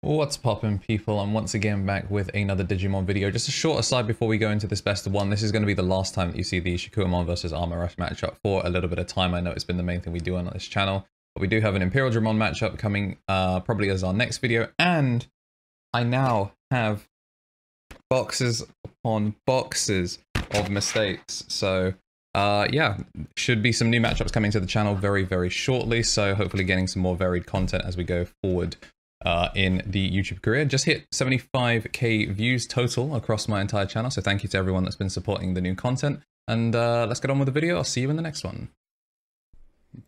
What's poppin', people? I'm once again back with another Digimon video. Just a short aside before we go into this best of one. This is going to be the last time that you see the Shakkoumon versus Armour Rush matchup for a little bit of time. I know it's been the main thing we do on this channel, but we do have an Imperial Dramon matchup coming probably as our next video, and I now have boxes upon boxes of mistakes. So yeah, should be some new matchups coming to the channel very, very shortly. So hopefully getting some more varied content as we go forward in the YouTube career. Just hit 75k views total across my entire channel, so thank you to everyone that's been supporting the new content, and let's get on with the video. I'll see you in the next one.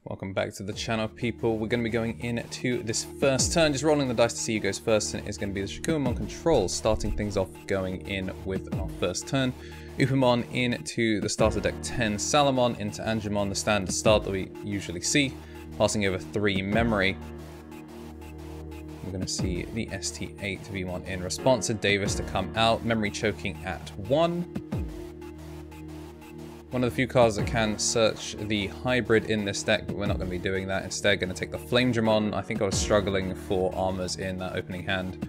Welcome back to the channel, people. We're going to be going into this first turn, just rolling the dice to see who goes first, and it's going to be the Shakkoumon control, starting things off going in with our first turn. Upamon into the starter deck 10, Salamon into Angemon, the standard start that we usually see, passing over 3 memory. We're going to see the ST8 Veemon in response to Davis to come out, memory choking at 1. One of the few cards that can search the hybrid in this deck, but we're not going to be doing that. Instead, going to take the Flame Dramon. I think I was struggling for armors in that opening hand.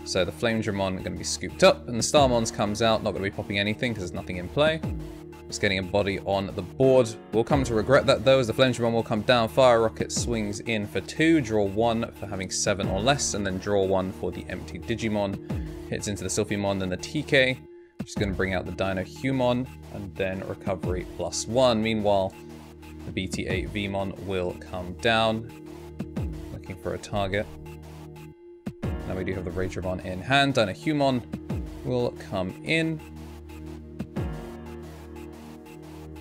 So the Flame Dramon going to be scooped up, and the Starmons comes out. Not going to be popping anything because there's nothing in play. Just getting a body on the board. We'll come to regret that though, as the Flame Dramon will come down. Fire Rocket swings in for 2, draw 1 for having 7 or less, and then draw 1 for the empty Digimon. Hits into the Sylphimon, then the TK. Just going to bring out the DinoHumon, and then recovery +1. Meanwhile, the BT8 Veemon will come down, looking for a target. Now we do have the Rage Dramon in hand. DinoHumon will come in.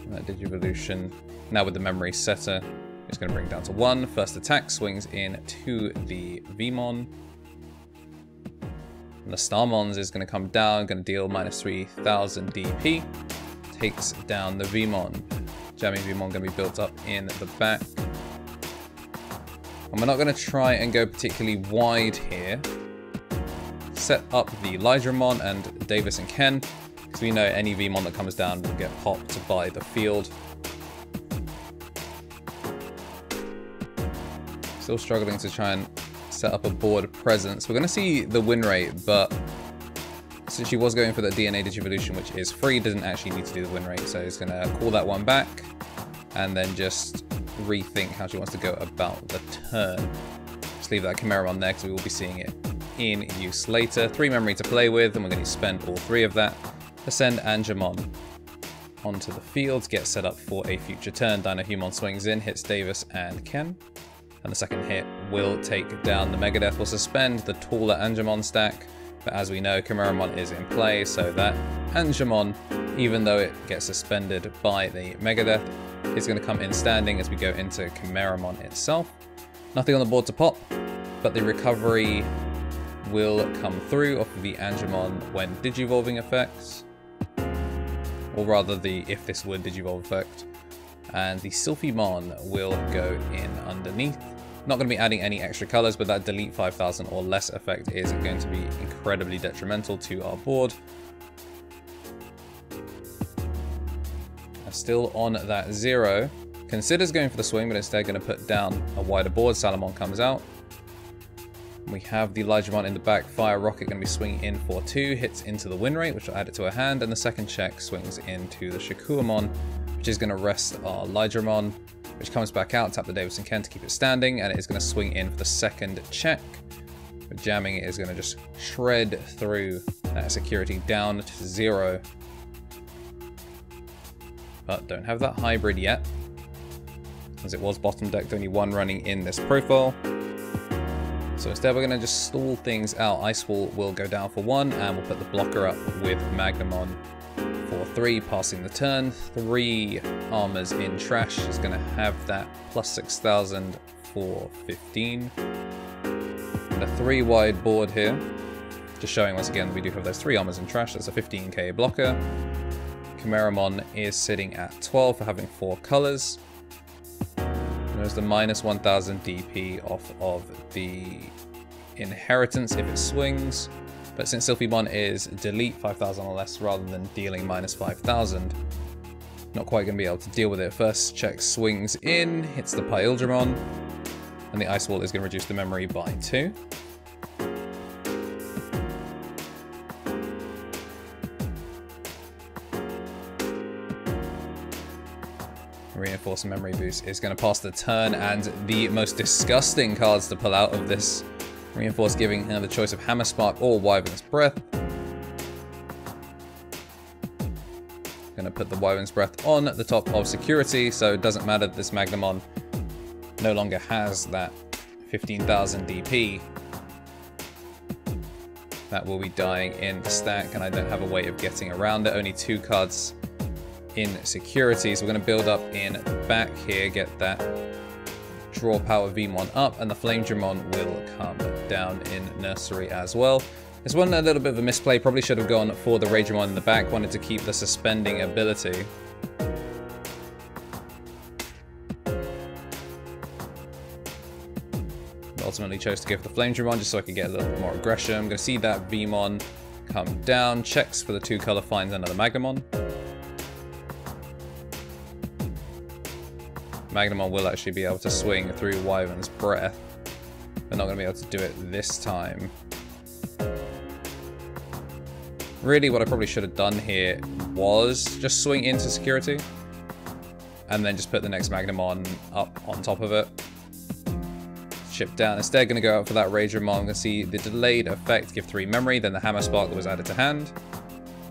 That Digivolution, now with the memory setter, it's going to bring down to 1. First attack swings in to the Veemon. And the Starmons is going to come down, going to deal -3000 DP. Takes down the Veemon. Jamming Veemon going to be built up in the back. And we're not going to try and go particularly wide here. Set up the Lydramon and Davis and Ken, because we know any Veemon that comes down will get popped by the field. Still struggling to try and set up a board presence. We're going to see the win rate, but since she was going for the DNA Digivolution, which is free, doesn't actually need to do the win rate. So it's going to call that one back and then just rethink how she wants to go about the turn. Just leave that Chimera on there because we will be seeing it in use later. 3 memory to play with, and we're going to spend all 3 of that. Send Angemon onto the field, get set up for a future turn. DinoHumon swings in, hits Davis and Ken. And the second hit will take down the Megadeth. Will suspend the taller Angemon stack. But as we know, Chimeramon is in play, so that Angemon, even though it gets suspended by the Megadeth, is going to come in standing as we go into Chimeramon itself. Nothing on the board to pop, but the recovery will come through off of the Angemon when Digivolving effects. Or rather the if this would Digivolve effect. And the Sylphimon will go in underneath. Not going to be adding any extra colors, but that delete 5000 or less effect is going to be incredibly detrimental to our board. Still on that 0. Considers going for the swing, but instead going to put down a wider board. Salamon comes out. We have the Lydramon in the back. Fire Rocket going to be swinging in for 2. Hits into the win rate, which will add it to her hand. And the second check swings into the Shakkoumon, which is going to rest our Lydramon, which comes back out. Tap the Davis and Ken to keep it standing. And it is going to swing in for the second check. But jamming it is going to just shred through that security down to 0. But don't have that hybrid yet, as it was bottom decked, only 1 running in this profile. So instead we're going to just stall things out. Ice Wall will go down for 1, and we'll put the blocker up with Magnamon for 3, passing the turn. 3 armors in trash is going to have that +6000 for 15. And a 3 wide board here. Just showing once again we do have those 3 armors in trash. That's a 15k blocker. Chimeramon is sitting at 12 for having 4 colors. There's the -1000 DP off of the inheritance if it swings. But since Sylphimon is delete 5000 or less rather than dealing -5000, not quite going to be able to deal with it. First check swings in, hits the Pyldramon, and the Ice Wall is going to reduce the memory by 2. Reinforced Memory Boost is going to pass the turn, and the most disgusting cards to pull out of this Reinforced, giving her the choice of Hammer Spark or Wyvern's Breath. Going to put the Wyvern's Breath on the top of security, so it doesn't matter that this Magnamon no longer has that 15,000 DP. That will be dying in the stack, and I don't have a way of getting around it. Only 2 cards in security, so we're going to build up in the back here, get that draw power Veemon up, and the Flame Dramon will come down in nursery as well. This one a little bit of a misplay, probably should have gone for the Ragemon in the back, wanted to keep the suspending ability. But ultimately chose to go for the Flame Dramon just so I could get a little bit more aggression. I'm going to see that Veemon come down, checks for the 2 color, finds another Magnamon. Magnamon will actually be able to swing through Wyvern's Breath. They're not going to be able to do it this time. Really, what I probably should have done here was just swing into security and then just put the next Magnamon up on top of it. Chip down. Instead, going to go out for that Ragemon. I'm going to see the delayed effect, give 3 memory, then the Hammer Spark that was added to hand.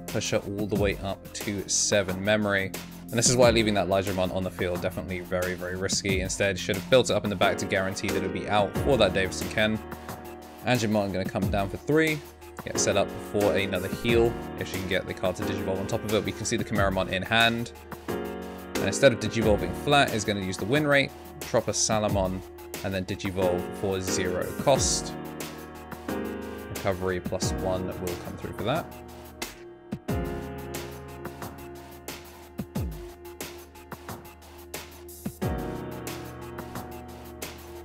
Push her all the way up to 7 memory. And this is why leaving that Lightramon on the field definitely very, very risky. Instead, should have built it up in the back to guarantee that it would be out for that Davison Ken. Angemon going to come down for 3. Get set up for another heal. If she can get the card to Digivolve on top of it, we can see the Chimeramon in hand. And instead of Digivolving flat, is going to use the win rate, drop a Salamon, and then Digivolve for 0 cost. Recovery +1 will come through for that.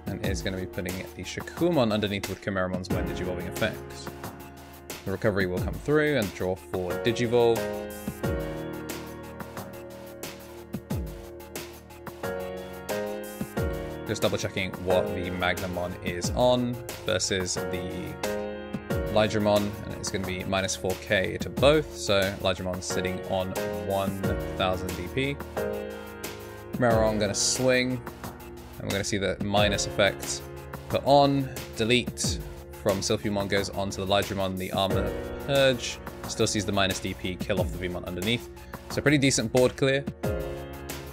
And is going to be putting the Shakkoumon underneath with Chimeramon's when Digivolving effects. The recovery will come through and draw for Digivolve. Just double checking what the Magnamon is on versus the Lightramon, and it's going to be -4k to both, so Lightramon's sitting on 1000 DP. Chimeramon going to swing, and we're going to see the minus effect put on, delete. From Sylphimon goes on to the Lightramon, the Armour Purge. Still sees the minus DP, kill off the Veemon underneath. So pretty decent board clear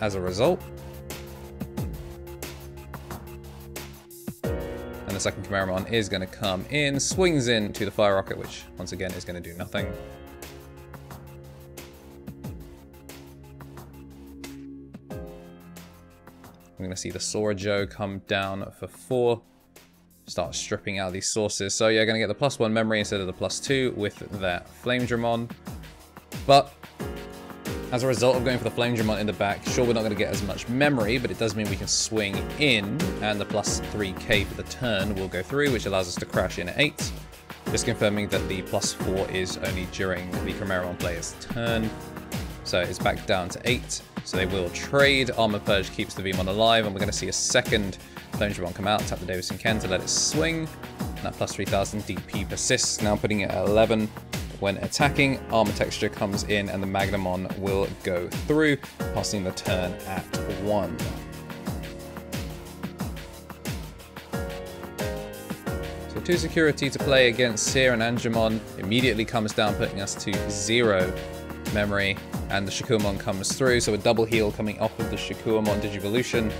as a result. And the second Chimeramon is going to come in, swings into the Fire Rocket, which once again is going to do nothing. We're going to see the Sora Joe come down for 4. Start stripping out these sources. So yeah, going to get the +1 memory instead of the +2 with that Flame Dramon. But as a result of going for the Flame Dramon in the back, sure, we're not going to get as much memory, but it does mean we can swing in, and the +3k for the turn will go through, which allows us to crash in at 8. Just confirming that the +4 is only during the Chimeramon player's turn. So it's back down to 8. So they will trade. Armor Purge keeps the Veemon alive, and we're going to see a second Flame Dramon come out, tap the Davison Ken to let it swing. And that +3000 DP persists, now putting it at 11. When attacking, Armor Texture comes in and the Magnamon will go through, passing the turn at 1. So 2 security to play against Seer, and Angemon immediately comes down, putting us to 0 memory. And the Shakkoumon comes through, so a double heal coming off of the Shakkoumon Digivolution.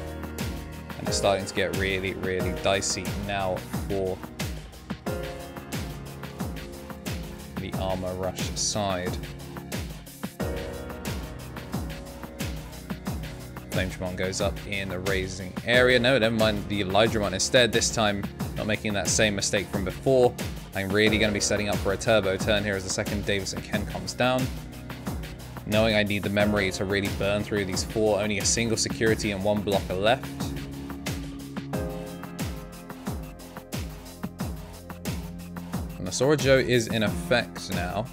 And it's starting to get really, really dicey now for the Armor Rush side. Flame Dramon goes up in the raising area. No, never mind, the Lightramon instead, this time not making that same mistake from before. I'm really going to be setting up for a turbo turn here as the second Davison Ken comes down. Knowing I need the memory to really burn through these 4, only a single security and 1 blocker left. And the Sora Joe is in effect now.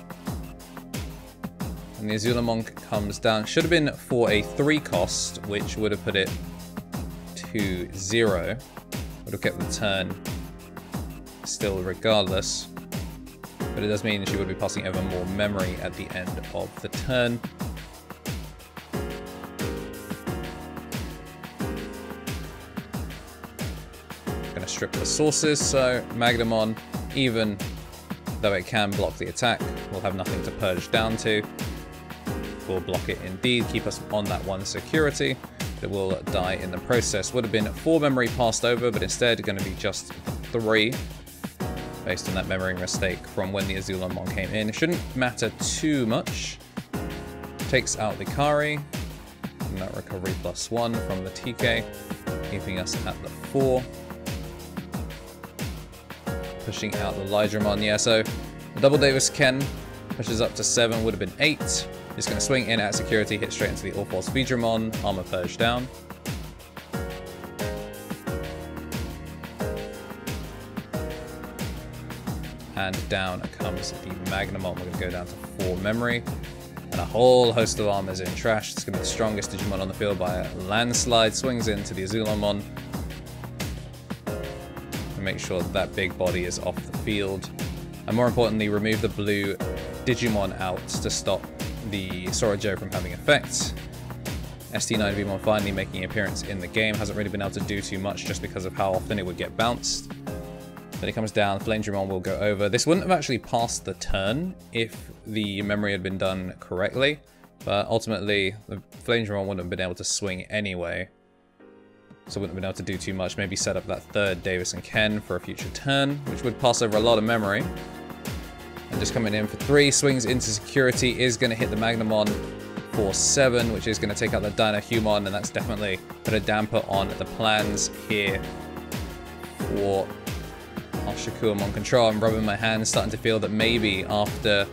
And the Azulamon comes down. Should have been for a 3 cost, which would have put it to 0. Would have kept the turn still regardless. But it does mean she would be passing over more memory at the end of the turn. strip the sources, so Magnamon, even though it can block the attack, will have nothing to purge down to. Will block it indeed, keep us on that 1 security. It will die in the process. Would have been 4 memory passed over, but instead going to be just 3, based on that memory mistake from when the Azulonmon came in. It shouldn't matter too much. Takes out the Kari, and that recovery +1 from the TK, keeping us at the 4. Pushing out the Lydramon, yeah, so the Double Davis Ken pushes up to 7, would have been 8. Just going to swing in at security, hit straight into the All-Force Veemon, armor purge down. And down comes the Magnamon. We're going to go down to 4 memory. And a whole host of armors in trash. It's going to be the strongest Digimon on the field by a landslide. Swings into the Azulonmon. And make sure that big body is off the field. And more importantly, remove the blue Digimon out to stop the Sora-Jo from having effect. ST9 Veemon finally making an appearance in the game. Hasn't really been able to do too much just because of how often it would get bounced. Then it comes down, Flamedramon will go over. This wouldn't have actually passed the turn if the memory had been done correctly, but ultimately the Flamedramon wouldn't have been able to swing anyway. So wouldn't have been able to do too much, maybe set up that 3rd Davis and Ken for a future turn, which would pass over a lot of memory. And just coming in for 3, swings into security, is going to hit the Magnamon for 7, which is going to take out the Dynahumon, and that's definitely put a damper on the plans here for our Shakkoumon control. I'm rubbing my hands, starting to feel that maybe after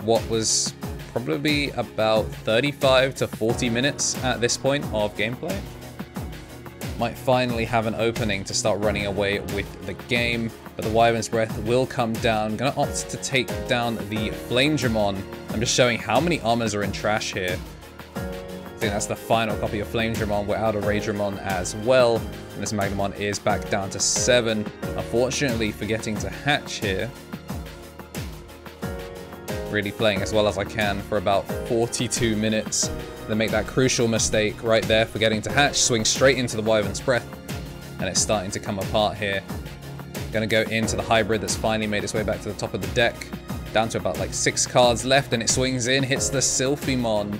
what was probably about 35 to 40 minutes at this point of gameplay, might finally have an opening to start running away with the game. But the Wyvern's Breath will come down. Gonna opt to take down the Flamedramon. I'm just showing how many armors are in trash here. I think that's the final copy of Flamedramon. We're out of Raidramon as well. And this Magnamon is back down to 7. Unfortunately, forgetting to hatch here. Really playing as well as I can for about 42 minutes. Then make that crucial mistake right there, forgetting to hatch. Swing straight into the Wyvern's Breath. And it's starting to come apart here. Gonna go into the hybrid that's finally made its way back to the top of the deck. Down to about like 6 cards left, and it swings in, hits the Sylphimon.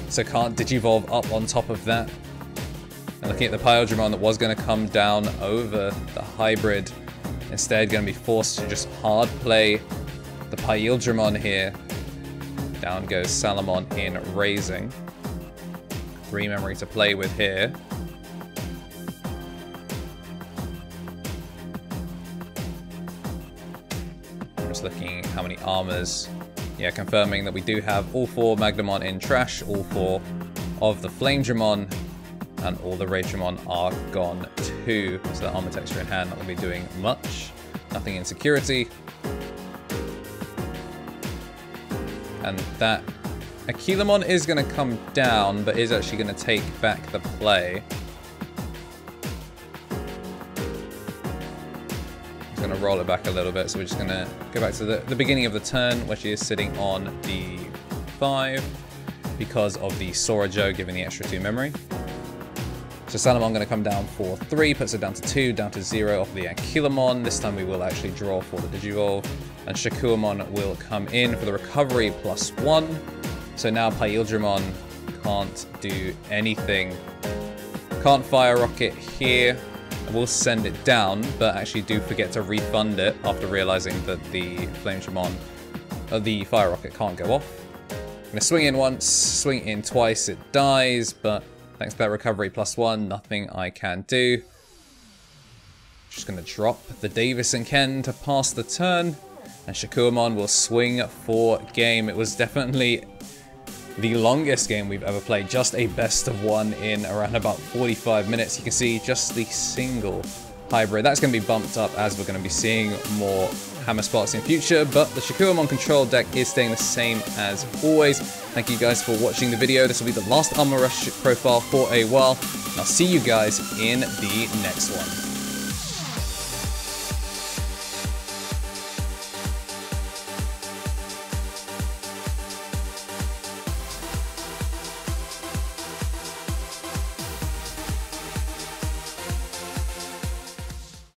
So can't Digivolve up on top of that. And looking at the Pyldramon that was gonna come down over the hybrid. Instead, gonna be forced to just hard play the Pyldramon here. Down goes Salamon in raising. 3 memory to play with here. Just looking at how many armors. Yeah, confirming that we do have all 4 Magnamon in trash, all 4 of the Flamedramon, and all the Raidramon are gone too. So the armor texture in hand not going to be doing much. Nothing in security. And that Aquilamon is going to come down, but is actually going to take back the play. Going to roll it back a little bit, so we're just going to go back to the beginning of the turn, where she is sitting on the 5 because of the Sora-Jo giving the extra 2 memory. So Salamon going to come down for 3, puts it down to 2, down to 0 off the Aquilamon. This time we will actually draw for the Digivolve, and Shakkoumon will come in for the recovery +1. So now Pyldramon can't do anything. Can't Fire Rocket here. We'll send it down, but actually do forget to refund it after realizing that the Flamedramon, the Fire Rocket can't go off. I'm gonna swing in once, swing in twice, it dies, but thanks to that recovery +1, nothing I can do. Just gonna drop the Davis and Ken to pass the turn, and Shakkoumon will swing for game. It was definitely the longest game we've ever played, just a best of 1 in around about 45 minutes. You can see just the single hybrid. That's going to be bumped up as we're going to be seeing more Hammer Sparks in future, but the Shakkoumon control deck is staying the same as always. Thank you guys for watching the video. This will be the last Armour Rush profile for a while, and I'll see you guys in the next one.